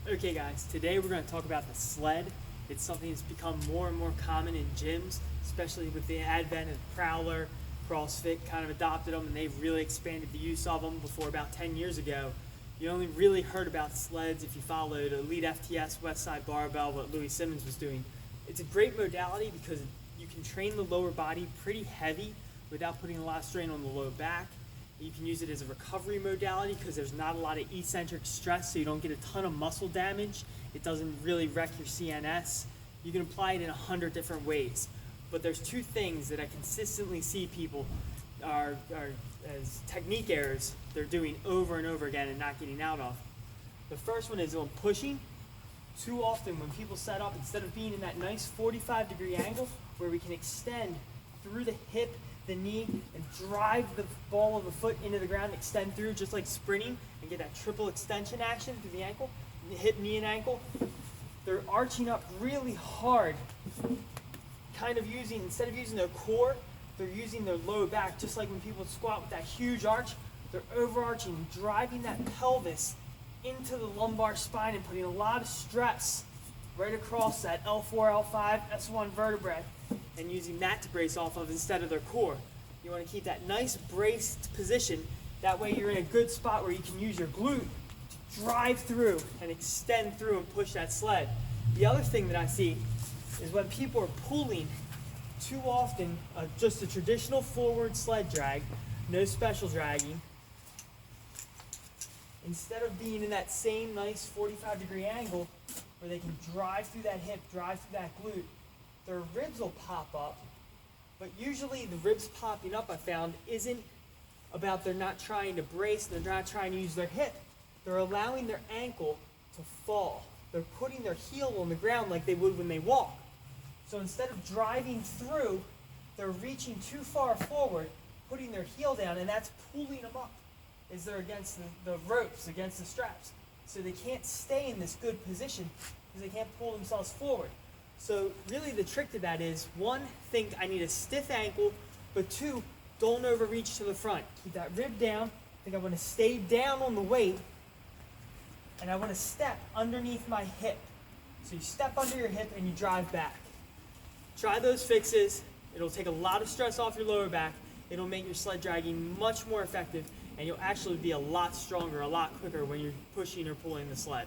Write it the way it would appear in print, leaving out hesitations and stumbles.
Okay guys, today we're going to talk about the sled. It's something that's become more and more common in gyms, especially with the advent of Prowler. CrossFit kind of adopted them and they've really expanded the use of them. Before about 10 years ago, you only really heard about sleds if you followed Elite FTS, Westside Barbell, what Louis Simmons was doing. It's a great modality because you can train the lower body pretty heavy without putting a lot of strain on the low back. You can use it as a recovery modality because there's not a lot of eccentric stress, so you don't get a ton of muscle damage. It doesn't really wreck your CNS. You can apply it in 100 different ways. But there's two things that I consistently see people are as technique errors they're doing over and over again and not getting out of. The first one is on pushing. Too often when people set up, instead of being in that nice 45-degree angle where we can extend through the hip, the knee, and drive the ball of the foot into the ground, extend through just like sprinting and get that triple extension action through the ankle, hip, knee, and ankle. They're arching up really hard, kind of instead of using their core, they're using their low back, just like when people squat with that huge arch, they're overarching, driving that pelvis into the lumbar spine and putting a lot of stress right across that L4, L5, S1 vertebrae, and using that to brace off of instead of their core. You want to keep that nice braced position. That way you're in a good spot where you can use your glute to drive through and extend through and push that sled. The other thing that I see is when people are pulling too often, just a traditional forward sled drag, no special dragging. Instead of being in that same nice 45-degree angle where they can drive through that hip, drive through that glute, their ribs will pop up, but usually the ribs popping up, I found, isn't about they're not trying to brace, they're not trying to use their hip. They're allowing their ankle to fall. They're putting their heel on the ground like they would when they walk. So instead of driving through, they're reaching too far forward, putting their heel down, and that's pulling them up as they're against the ropes, against the straps. So they can't stay in this good position because they can't pull themselves forward. So really the trick to that is, one, think I need a stiff ankle, but two, don't overreach to the front. Keep that rib down. Think I want to stay down on the weight, and I want to step underneath my hip. So you step under your hip and you drive back. Try those fixes. It'll take a lot of stress off your lower back. It'll make your sled dragging much more effective, and you'll actually be a lot stronger, a lot quicker when you're pushing or pulling the sled.